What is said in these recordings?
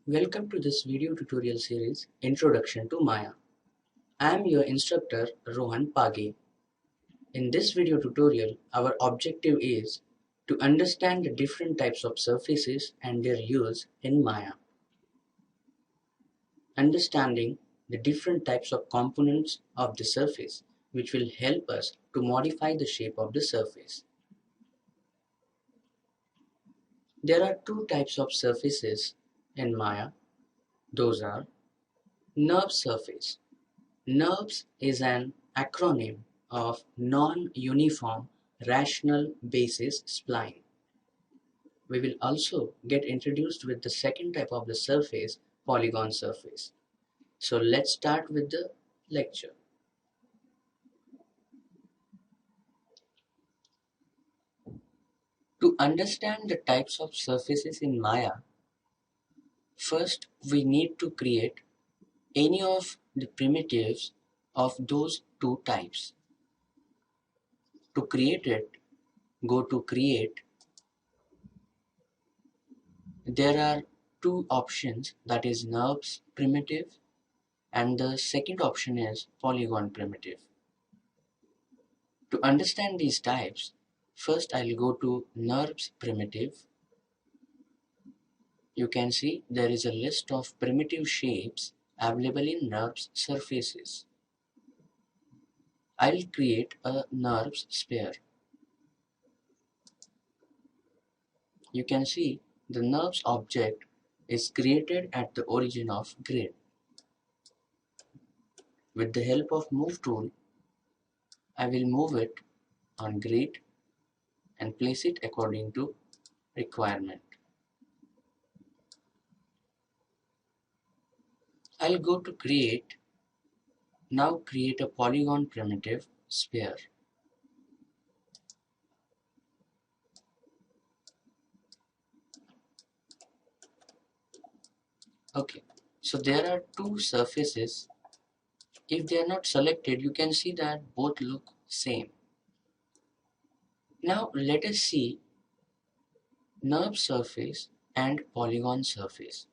Welcome to this video tutorial series, Introduction to Maya. I am your instructor Rohan Page. In this video tutorial, our objective is to understand the different types of surfaces and their use in Maya. Understanding the different types of components of the surface which will help us to modify the shape of the surface. There are two types of surfaces in Maya. Those are NURBS surface. NURBS is an acronym of Non-Uniform Rational Basis Spline. We will also get introduced with the second type of the surface, Polygon surface. So let's start with the lecture. To understand the types of surfaces in Maya, first we need to create any of the primitives of those two types. To create it, go to Create. There are two options, that is NURBS primitive and the second option is Polygon primitive. To understand these types, first I'll go to NURBS primitive. You can see there is a list of primitive shapes available in NURBS surfaces. I'll create a NURBS sphere. You can see the NURBS object is created at the origin of grid. With the help of Move tool, I will move it on grid and place it according to requirement. I'll go to Create. Now create a Polygon primitive sphere. Okay, so there are two surfaces. If they are not selected, you can see that both look same. Now let us see NURBS surface and Polygon surface.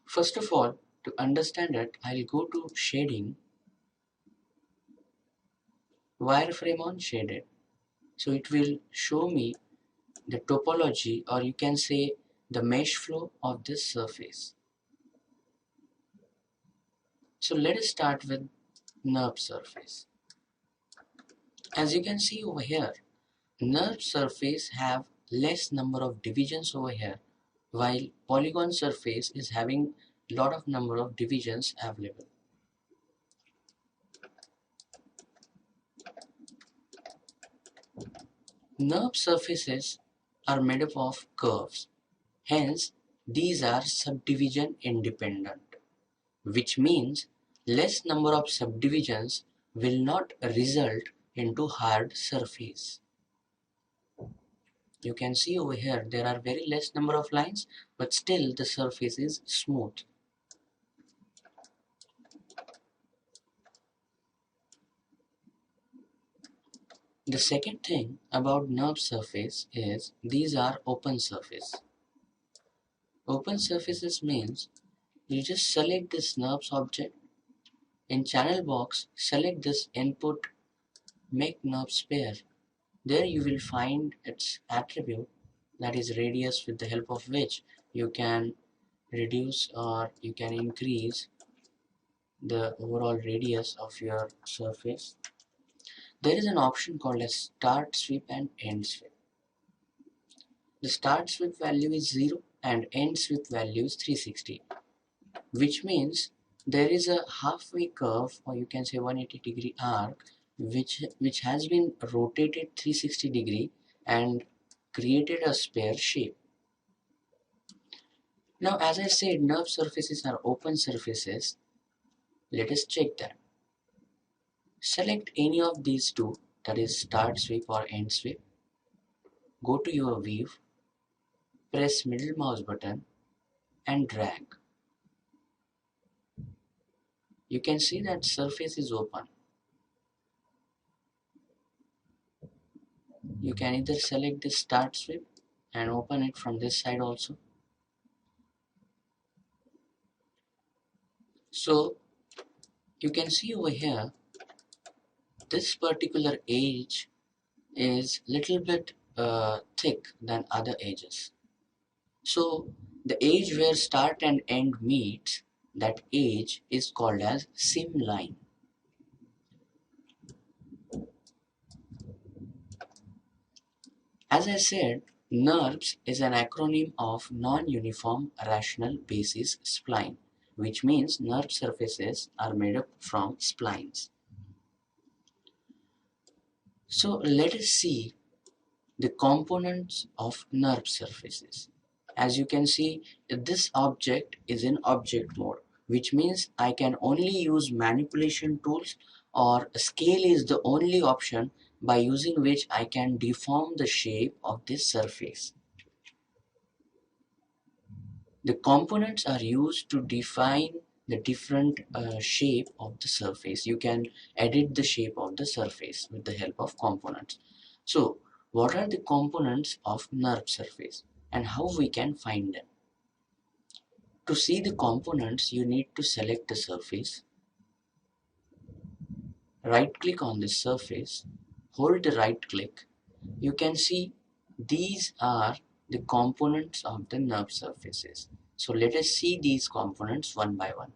First of all, to understand it, I'll go to Shading, Wireframe on Shaded. So it will show me the topology, or you can say the mesh flow of this surface. So let us start with NURBS surface. As you can see over here, NURBS surface have less number of divisions over here, while Polygon surface is having lot of number of divisions available. NURBS surfaces are made up of curves, hence these are subdivision independent, which means less number of subdivisions will not result into hard surface. You can see over here there are very less number of lines, but still the surface is smooth. The second thing about NURBS surface is these are open surface. Open surfaces means you just select this NURBS object. In channel box, select this input, make NURBS sphere. There you will find its attribute, that is radius, with the help of which you can reduce or you can increase the overall radius of your surface. There is an option called as start sweep and end sweep. The start sweep value is 0 and end sweep value is 360, which means there is a halfway curve, or you can say 180-degree arc, which has been rotated 360 degree and created a sphere shape. Now, as I said, NURBS surfaces are open surfaces. Let us check that. Select any of these two, that is start sweep or end sweep. Go to your view, press middle mouse button and drag. You can see that surface is open. You can either select this start sweep and open it from this side also. So you can see over here, this particular edge is little bit thick than other edges. So the edge where start and end meets, that edge is called as sim line. As I said, NURBS is an acronym of Non-Uniform Rational Basis Spline, which means NURB surfaces are made up from splines. So let us see the components of NURB surfaces. As you can see, this object is in object mode, which means I can only use manipulation tools, or scale is the only option by using which I can deform the shape of this surface. The components are used to define the different shape of the surface. You can edit the shape of the surface with the help of components. So what are the components of NURB surface and how we can find them? To see the components, you need to select the surface, right click on the surface, hold the right click. You can see these are the components of the NURB surfaces. So let us see these components one by one.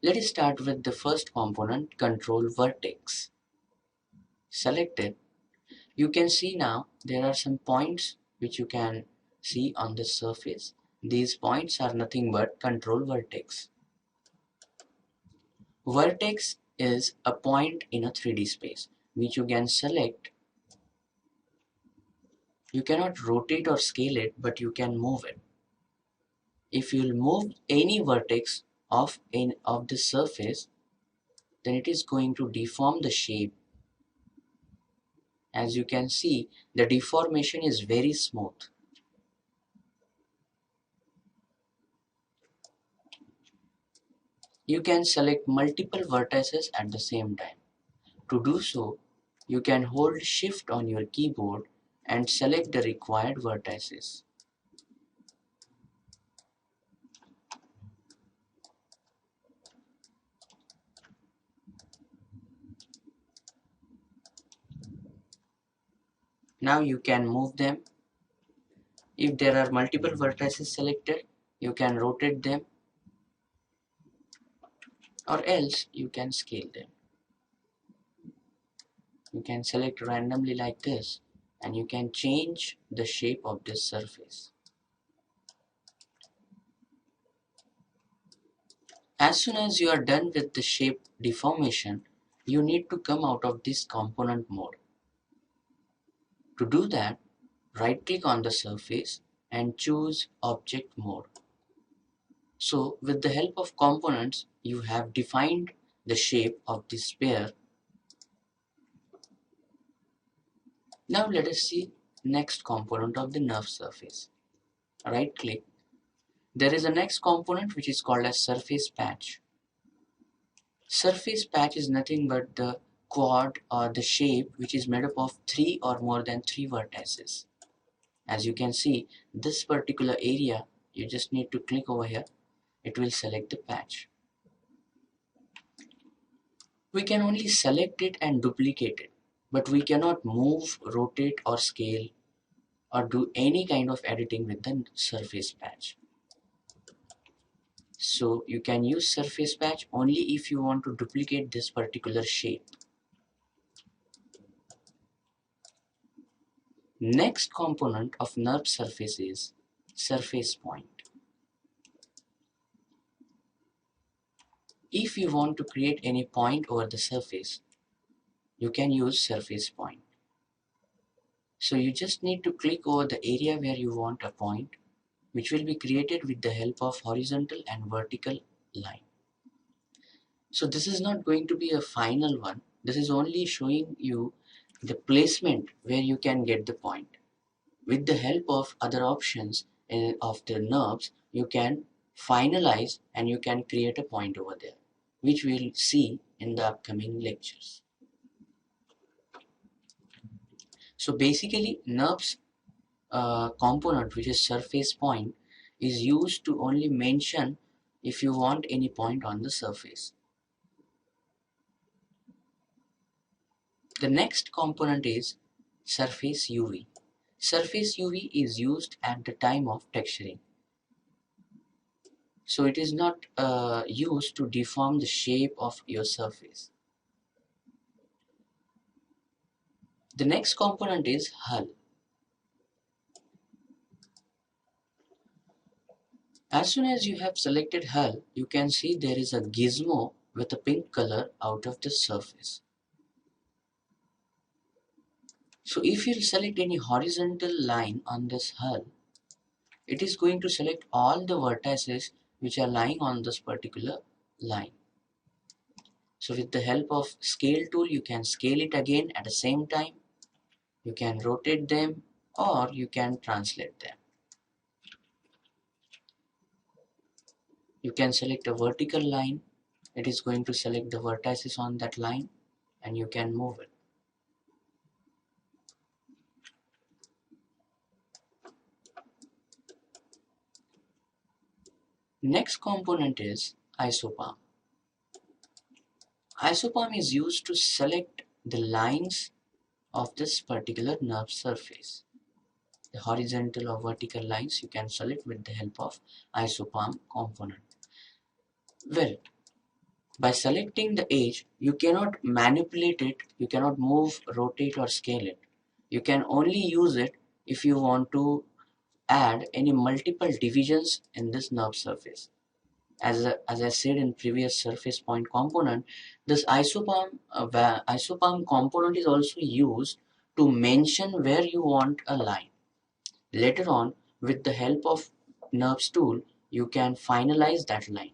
Let us start with the first component, control vertex. Select it. You can see now there are some points which you can see on the surface. These points are nothing but control vertex. Vertex is a point in a 3D space which you can select. You cannot rotate or scale it, but you can move it. If you'll move any vertex of the surface, then it is going to deform the shape. As you can see, the deformation is very smooth. You can select multiple vertices at the same time. To do so, you can hold Shift on your keyboard and select the required vertices. Now you can move them. If there are multiple vertices selected, you can rotate them, or else you can scale them. You can select randomly like this, and you can change the shape of this surface. As soon as you are done with the shape deformation, you need to come out of this component mode. To do that, right click on the surface and choose object mode. So with the help of components, you have defined the shape of this sphere. Now let us see next component of the NURBS surface. Right click. There is a next component which is called as surface patch. Surface patch is nothing but the quad or the shape which is made up of 3 or more than 3 vertices. As you can see, this particular area, you just need to click over here. It will select the patch. We can only select it and duplicate it, but we cannot move, rotate or scale or do any kind of editing with the surface patch. So you can use surface patch only if you want to duplicate this particular shape. Next component of NURBS surface is surface point. If you want to create any point over the surface, you can use surface point. So you just need to click over the area where you want a point, which will be created with the help of horizontal and vertical line. So this is not going to be a final one. This is only showing you the placement where you can get the point. With the help of other options of the NURBS, you can finalize and you can create a point over there, which we'll see in the upcoming lectures. So basically, NURBS component, which is surface point, is used to only mention if you want any point on the surface. The next component is surface UV. Surface UV is used at the time of texturing. So it is not used to deform the shape of your surface. The next component is hull. As soon as you have selected hull, you can see there is a gizmo with a pink color out of the surface. So if you select any horizontal line on this hull, it is going to select all the vertices which are lying on this particular line. So with the help of scale tool, you can scale it again at the same time. You can rotate them or you can translate them. You can select a vertical line. It is going to select the vertices on that line and you can move it. Next component is isopalm. Isopalm is used to select the lines of this particular NURBS surface. The horizontal or vertical lines you can select with the help of isopalm component. Well, by selecting the edge, you cannot manipulate it, you cannot move, rotate or scale it. You can only use it if you want to add any multiple divisions in this NURBS surface. As I said in previous surface point component, this isopalm component is also used to mention where you want a line. Later on, with the help of NURBS tool, you can finalize that line.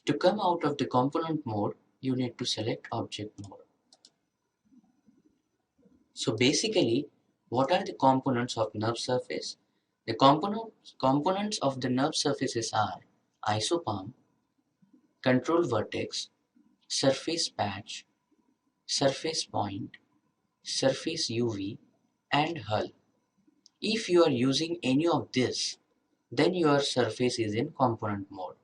To come out of the component mode, you need to select object mode. So basically, what are the components of NURBS surface? The components of the NURBS surfaces are isopalm, control vertex, surface patch, surface point, surface UV, and hull. If you are using any of this, then your surface is in component mode.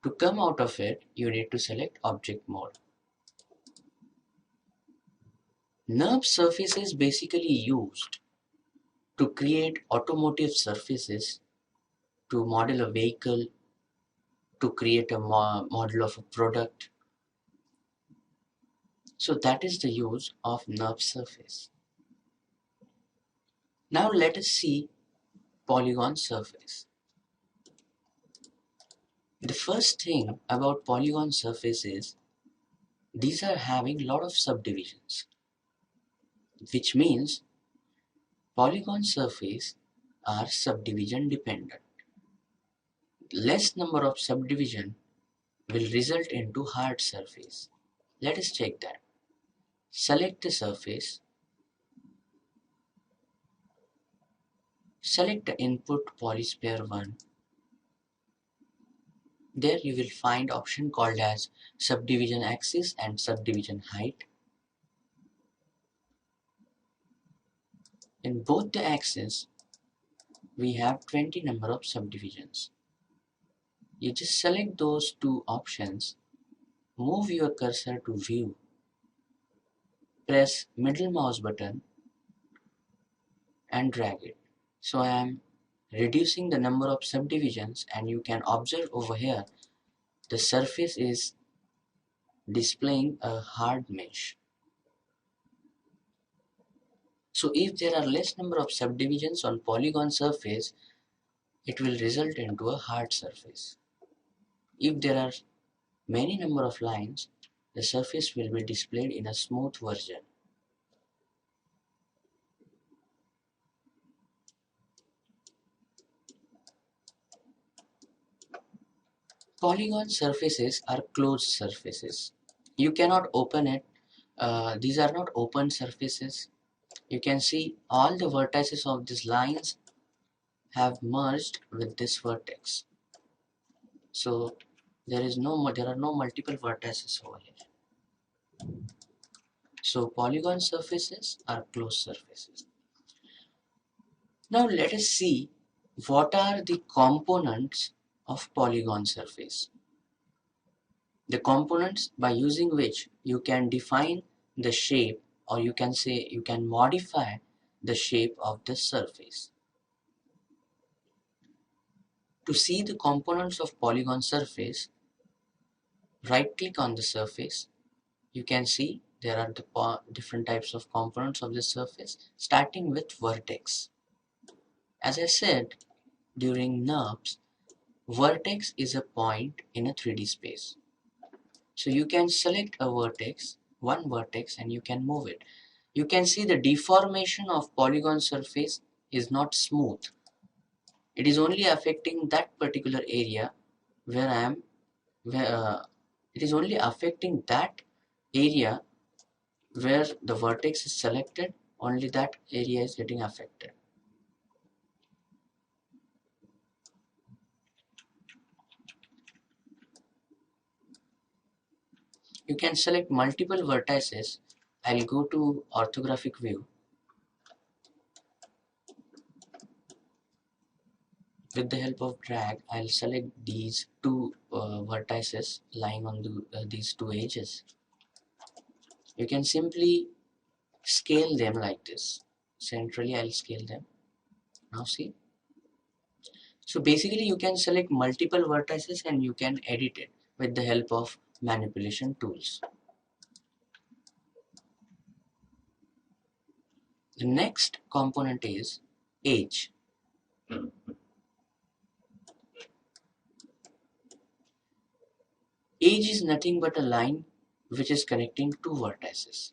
To come out of it, you need to select object mode. NURBS surface is basically used to create automotive surfaces, to model a vehicle, to create a model of a product. So that is the use of NURBS surface. Now let us see Polygon surface. The first thing about Polygon surface is these are having lot of subdivisions, which means Polygon surface are subdivision dependent. Less number of subdivision will result into hard surface. Let us check that. Select the surface. Select the input polysphere 1. There you will find option called as subdivision axis and subdivision height. In both the axes, we have 20 number of subdivisions. You just select those two options, move your cursor to view, press middle mouse button and drag it. So I am reducing the number of subdivisions and you can observe over here the surface is displaying a hard mesh. So if there are less number of subdivisions on polygon surface, it will result into a hard surface. If there are many number of lines, the surface will be displayed in a smooth version. Polygon surfaces are closed surfaces. You cannot open it. These are not open surfaces. You can see all the vertices of these lines have merged with this vertex. So there are no multiple vertices over here. So polygon surfaces are closed surfaces. Now let us see what are the components of polygon surface. The components by using which you can define the shape, or you can say you can modify the shape of the surface. To see the components of polygon surface, right click on the surface. You can see there are the different types of components of the surface, starting with vertex. As I said during NURBS, vertex is a point in a 3D space. So you can select a vertex, one vertex, and you can move it. You can see the deformation of polygon surface is not smooth. It is only affecting that particular area where it is only affecting that area where the vertex is selected, only that area is getting affected. You can select multiple vertices. I'll go to orthographic view. With the help of drag, I'll select these two vertices lying on these two edges. You can simply scale them like this. Centrally, I'll scale them. Now see. So basically, you can select multiple vertices and you can edit it with the help of manipulation tools. The next component is edge. Edge is nothing but a line which is connecting two vertices.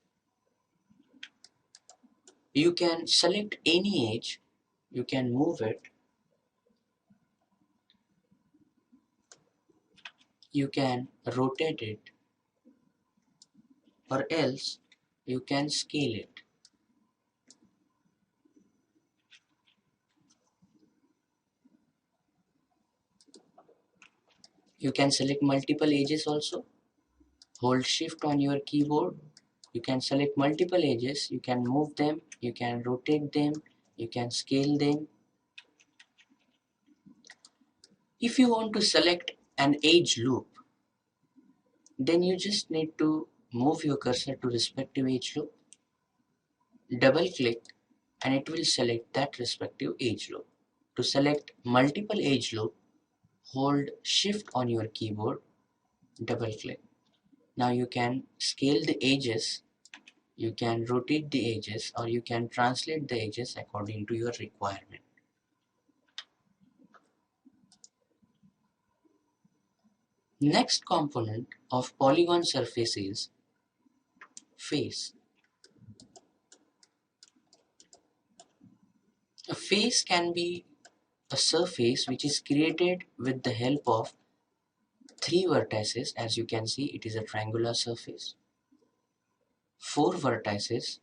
You can select any edge, you can move it, you can rotate it, or else you can scale it. You can select multiple edges also. Hold shift on your keyboard. You can select multiple edges, you can move them, you can rotate them, you can scale them. If you want to select an edge loop, then you just need to move your cursor to respective edge loop, double click, and it will select that respective edge loop. To select multiple edge loop, hold shift on your keyboard, double click. Now you can scale the edges, you can rotate the edges, or you can translate the edges according to your requirement. Next component of polygon surface is face. A face can be a surface which is created with the help of three vertices. As you can see, it is a triangular surface, four vertices,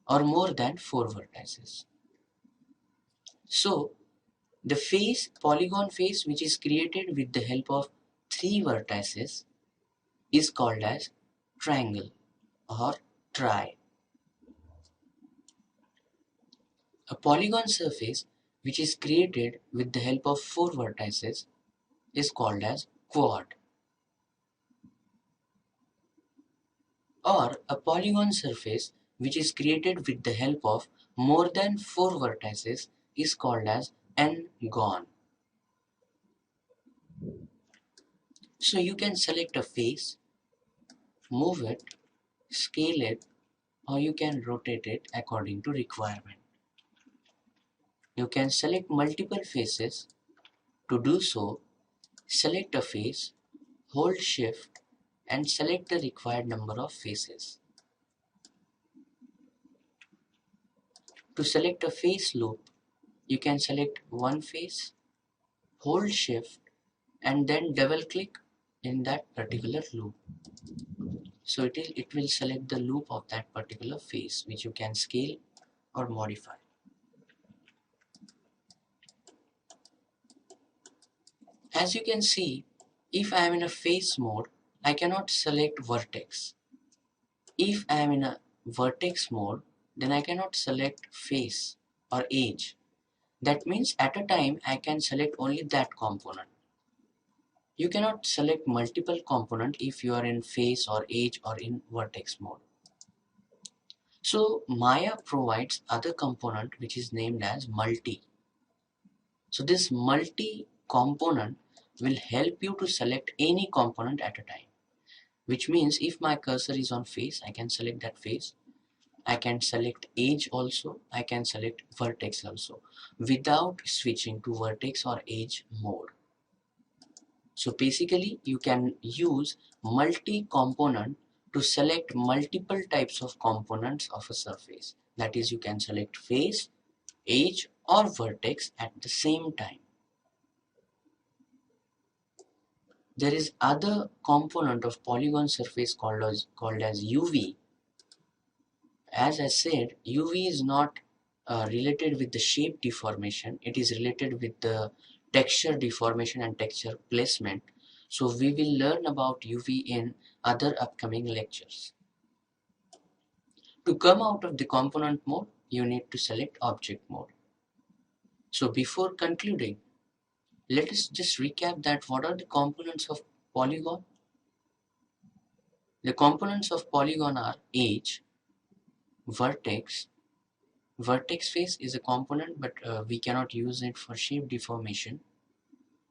or more than four vertices. So the face, polygon face, which is created with the help of three vertices is called as triangle or tri. A polygon surface which is created with the help of four vertices is called as quad. Or a polygon surface which is created with the help of more than four vertices is called as n-gon. So you can select a face, move it, scale it, or you can rotate it according to requirement. You can select multiple faces. To do so, select a face, hold shift, and select the required number of faces. To select a face loop, you can select one face, hold shift, and then double click in that particular loop. So it will select the loop of that particular face, which you can scale or modify. As you can see, if I am in a face mode, I cannot select vertex. If I am in a vertex mode, then I cannot select face or edge. That means at a time I can select only that component. You cannot select multiple components if you are in face or edge or in vertex mode. So Maya provides other component which is named as multi. So this multi component will help you to select any component at a time. Which means if my cursor is on face, I can select that face. I can select edge also. I can select vertex also without switching to vertex or edge mode. So basically you can use multi-component to select multiple types of components of a surface. That is, you can select face, edge or vertex at the same time. There is other component of polygon surface called as UV. As I said, UV is not related with the shape deformation. It is related with the texture deformation and texture placement. So we will learn about UV in other upcoming lectures. To come out of the component mode, you need to select object mode. So before concluding, let us just recap that what are the components of polygon? The components of polygon are edge, vertex. Vertex face is a component, but we cannot use it for shape deformation.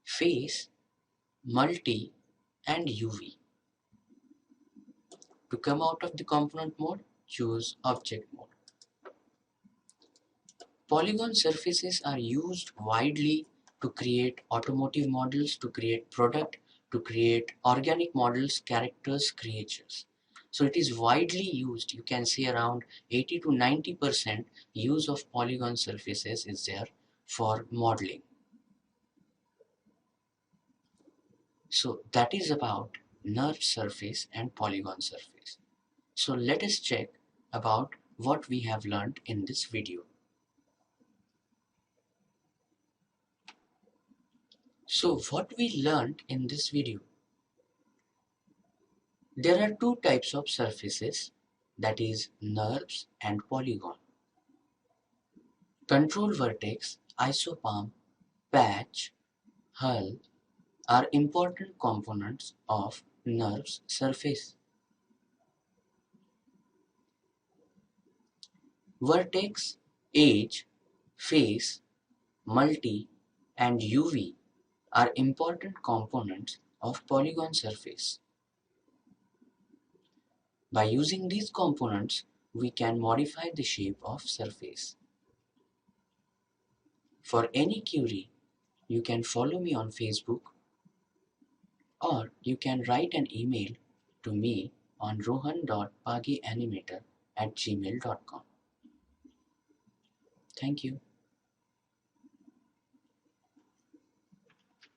Face, multi, and UV. To come out of the component mode, choose object mode. Polygon surfaces are used widely to create automotive models, to create product, to create organic models, characters, creatures. So it is widely used. You can see around 80 to 90% use of polygon surfaces is there for modeling. So that is about NURBS surface and polygon surface. So let us check about what we have learned in this video. So what we learned in this video? There are two types of surfaces, that is NURBS and polygon. Control vertex, isopalm, patch, hull are important components of NURBS surface. Vertex, edge, face, multi and UV are important components of polygon surface. By using these components, we can modify the shape of surface. For any query, you can follow me on Facebook, or you can write an email to me on rohan.pagianimator@gmail.com. Thank you.